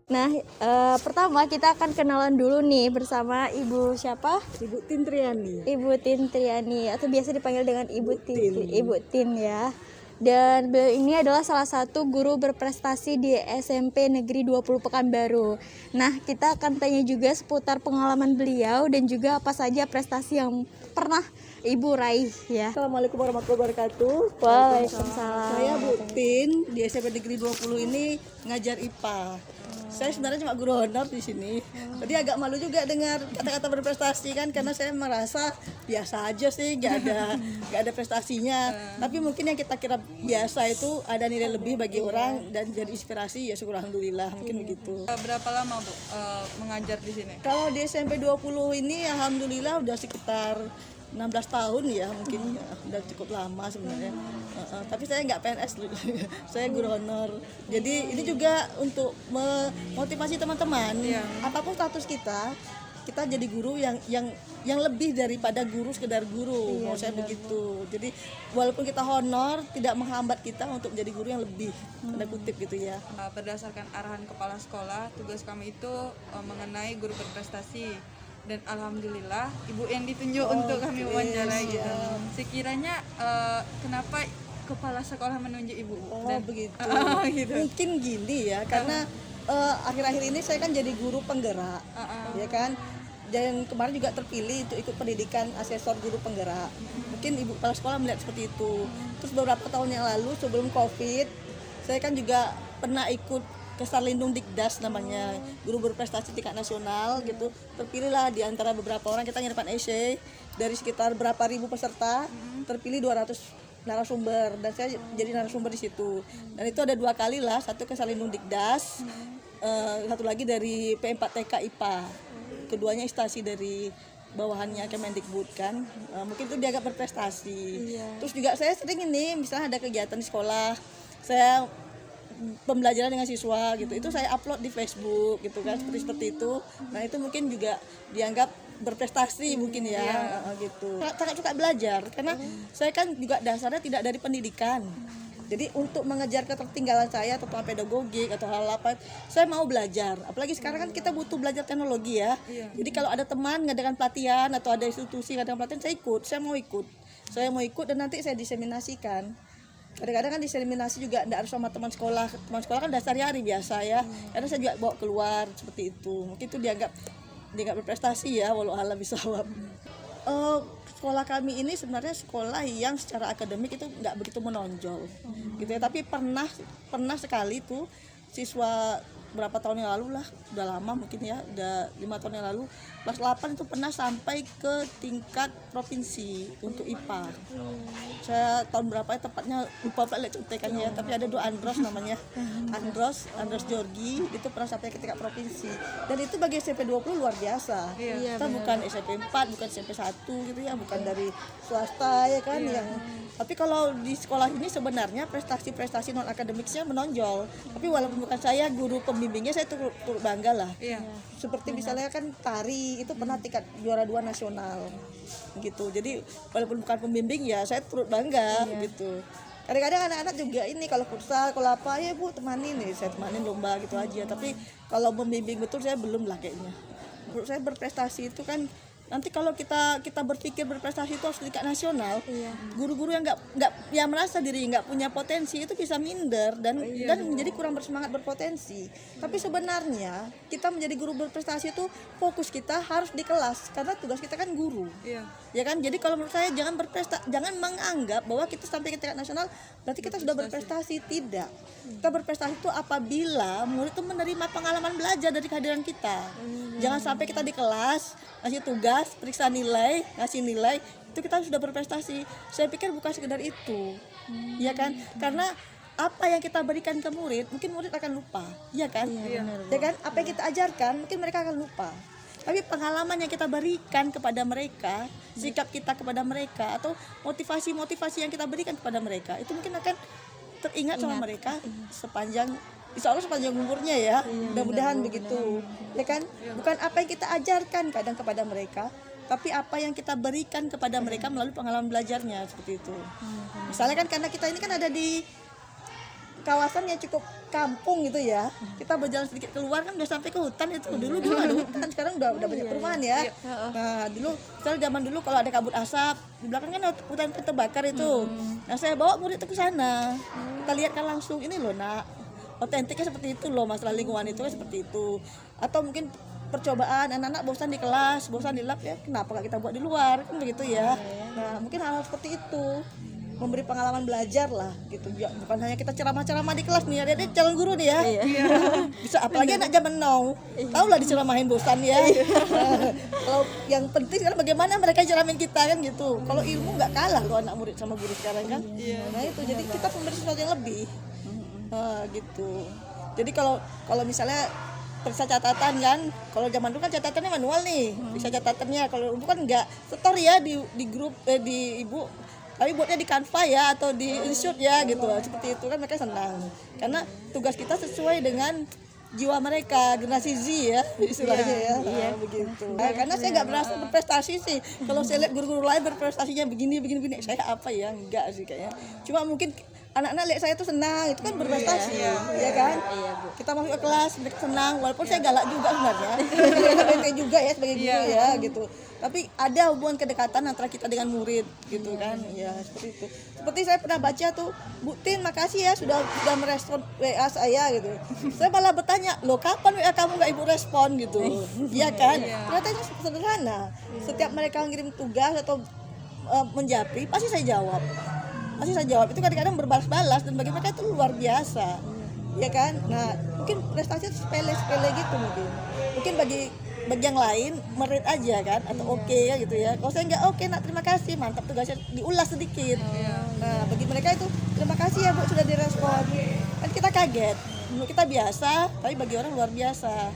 Nah, pertama kita akan kenalan dulu nih bersama Ibu siapa? Ibu Tintriani. Ibu Tintriani atau biasa dipanggil dengan Ibu Tin. Ibu Tin ya. Dan beliau ini adalah salah satu guru berprestasi di SMP Negeri 20 Pekanbaru. Nah, kita akan tanya juga seputar pengalaman beliau dan juga apa saja prestasi yang pernah Ibu raih ya. Assalamualaikum warahmatullahi wabarakatuh. Waalaikumsalam. Saya Bu Tin di SMP Negeri 20 ini ngajar IPA. Saya sebenarnya cuma guru honor di sini. Jadi agak malu juga dengar kata-kata berprestasi kan, karena saya merasa biasa aja sih, nggak ada prestasinya. Tapi mungkin yang kita kira biasa itu ada nilai lebih bagi orang dan jadi inspirasi, ya syukur alhamdulillah, mungkin begitu. Berapa lama Bu mengajar di sini? Kalau di SMP 20 ini alhamdulillah udah sekitar 16 tahun ya, mungkin ya, udah cukup lama sebenarnya. Tapi saya nggak PNS, saya guru honor. Jadi ini juga untuk memotivasi teman-teman. Apapun status kita jadi guru yang lebih daripada guru sekedar guru. Mau saya begitu. Jadi walaupun kita honor, tidak menghambat kita untuk menjadi guru yang lebih, tanda kutip gitu ya. Berdasarkan arahan kepala sekolah, tugas kami itu mengenai guru berprestasi. Dan alhamdulillah ibu yang ditunjuk untuk kami wawancarai gitu. Sekiranya kenapa kepala sekolah menunjuk ibu? Dan begitu. Gitu. Mungkin gini ya, karena akhir-akhir ini saya kan jadi guru penggerak, ya kan. Dan kemarin juga terpilih untuk ikut pendidikan asesor guru penggerak. Mungkin ibu kepala sekolah melihat seperti itu. Terus beberapa tahun yang lalu sebelum COVID, saya kan juga pernah ikut Kesar Lindung Dikdas namanya, guru berprestasi tingkat nasional gitu. Terpilihlah di antara beberapa orang, kita ngiripan essay dari sekitar berapa ribu peserta, terpilih 200 narasumber dan saya jadi narasumber di situ. Dan itu ada 2 kali lah, satu Kesar Lindung Dikdas, satu lagi dari P4TK IPA. Keduanya instansi dari bawahannya Kemendikbud kan. Mungkin itu dianggap berprestasi. Terus juga saya sering ini, misalnya ada kegiatan di sekolah, saya pembelajaran dengan siswa gitu, itu saya upload di Facebook gitu kan, seperti itu. Nah itu mungkin juga dianggap berprestasi mungkin ya, gitu. Sangat suka belajar karena saya kan juga dasarnya tidak dari pendidikan. Jadi untuk mengejar ketertinggalan saya tentang pedagogik atau hal apa, saya mau belajar. Apalagi sekarang kan kita butuh belajar teknologi ya. Jadi kalau ada teman ngadakan pelatihan atau ada institusi ngadakan pelatihan, saya mau ikut dan nanti saya diseminasikan. Kadang-kadang kan diseminasi juga tidak harus sama teman sekolah kan dasarnya hari biasa ya, karena saya juga bawa keluar seperti itu. Mungkin itu dianggap berprestasi ya, walau alam bisawab. Sekolah kami ini sebenarnya sekolah yang secara akademik itu nggak begitu menonjol gitu ya, tapi pernah sekali tuh siswa berapa tahun yang lalu lah, udah lama mungkin ya, udah 5 tahun yang lalu, kelas 8 itu pernah sampai ke tingkat provinsi untuk IPA. Saya tahun berapa ya tepatnya lupa lihat contekannya ya, tapi ada 2 Andros namanya, Andros Georgi, itu pernah sampai ke tingkat provinsi. Dan itu bagi SMP 20 luar biasa. Kita bukan SMP 4, bukan SMP 1 gitu ya, bukan dari swasta ya kan yang. Tapi kalau di sekolah ini sebenarnya prestasi-prestasi non akademiknya menonjol. Tapi walaupun bukan saya guru pembimbingnya, saya turut bangga lah. Seperti misalnya kan tari itu pernah tingkat juara 2 nasional gitu. Jadi walaupun bukan pembimbing ya saya turut bangga gitu. Kadang-kadang anak-anak juga ini kalau futsal, kalau apa ya Bu temanin nih, saya temanin lomba gitu aja. Tapi kalau membimbing betul saya belum lah kayaknya. Menurut saya berprestasi itu kan nanti kalau kita berpikir berprestasi itu harus tingkat nasional. Guru-guru yang nggak merasa diri nggak punya potensi itu bisa minder dan menjadi kurang bersemangat berpotensi. Tapi sebenarnya kita menjadi guru berprestasi itu fokus kita harus di kelas karena tugas kita kan guru. Ya kan? Jadi kalau menurut saya jangan menganggap bahwa kita sampai ke tingkat nasional berarti kita sudah berprestasi. Tidak. Kita berprestasi itu apabila murid itu menerima pengalaman belajar dari kehadiran kita. Jangan sampai kita di kelas ngasih tugas, periksa nilai, ngasih nilai, itu kita sudah berprestasi. Saya pikir bukan sekedar itu, ya kan? Karena apa yang kita berikan ke murid, mungkin murid akan lupa, ya kan? Ya kan? Apa yang kita ajarkan, mungkin mereka akan lupa. Tapi pengalaman yang kita berikan kepada mereka, sikap kita kepada mereka, atau motivasi-motivasi yang kita berikan kepada mereka, itu mungkin akan teringat sama mereka insya Allah sepanjang umurnya ya, mudah-mudahan begitu, ya kan? Bukan apa yang kita ajarkan kadang kepada mereka, tapi apa yang kita berikan kepada mereka melalui pengalaman belajarnya seperti itu. Misalnya kan karena kita ini kan ada di kawasan yang cukup kampung gitu ya. Kita berjalan sedikit keluar kan udah sampai ke hutan itu. Dulu ada hutan, sekarang udah banyak perumahan ya. Nah, zaman dulu kalau ada kabut asap, di belakang kan hutan terbakar itu. Nah, saya bawa murid itu ke sana. Kita lihat kan langsung, ini loh nak, otentiknya seperti itu loh, masalah lingkungan itu kan seperti itu. Atau mungkin percobaan anak-anak bosan di kelas, bosan di lab ya, kenapa nggak kita buat di luar, kan begitu ya. Nah, mungkin hal-hal seperti itu memberi pengalaman belajar lah gitu, bukan hanya kita ceramah-ceramah di kelas nih, ada calon guru nih ya. Bisa apalagi anak zaman now, tahu lah diceramahin bosan ya. Kalau yang penting sekarang bagaimana mereka ceramahin kita kan gitu. Kalau ilmu nggak kalah loh anak murid sama guru sekarang kan. Nah itu jadi kita memberi sesuatu yang lebih gitu. Jadi kalau misalnya periksa catatan kan, kalau zaman dulu kan catatannya manual nih, periksa catatannya. Kalau dulu kan nggak setor ya di grup di ibu, tapi buatnya di Canva ya atau di InShot ya gitu. Seperti itu kan mereka senang karena tugas kita sesuai dengan jiwa mereka, generasi Z ya istilahnya ya. Begitu. Nah, karena saya nggak berhasil berprestasi sih. Kalau saya lihat guru-guru lain berprestasinya begini, saya apa ya, enggak sih kayaknya. Cuma mungkin anak-anak lihat saya tuh senang, itu kan berprestasi, ya kan? Kita masuk ke kelas, mereka senang, walaupun saya galak juga sebenarnya, saya juga ya sebagai guru ya gitu. Tapi ada hubungan kedekatan antara kita dengan murid gitu kan, ya seperti itu. Seperti saya pernah baca tuh, Bu Tin, makasih ya sudah merespon WA saya gitu. Saya malah bertanya, loh kapan WA kamu nggak ibu respon gitu, iya kan? Ternyata itu sederhana. Setiap mereka ngirim tugas atau menjapri, pasti saya jawab. Itu kadang-kadang berbalas-balas dan bagi mereka itu luar biasa, ya kan. Nah mungkin prestasi sepele gitu mungkin bagi yang lain merit aja kan, atau oke ya gitu ya. Kalau saya nggak oke, nak terima kasih, mantap, tugasnya diulas sedikit. Nah bagi mereka itu terima kasih ya Bu sudah direspon, kan kita kaget, menurut kita biasa tapi bagi orang luar biasa.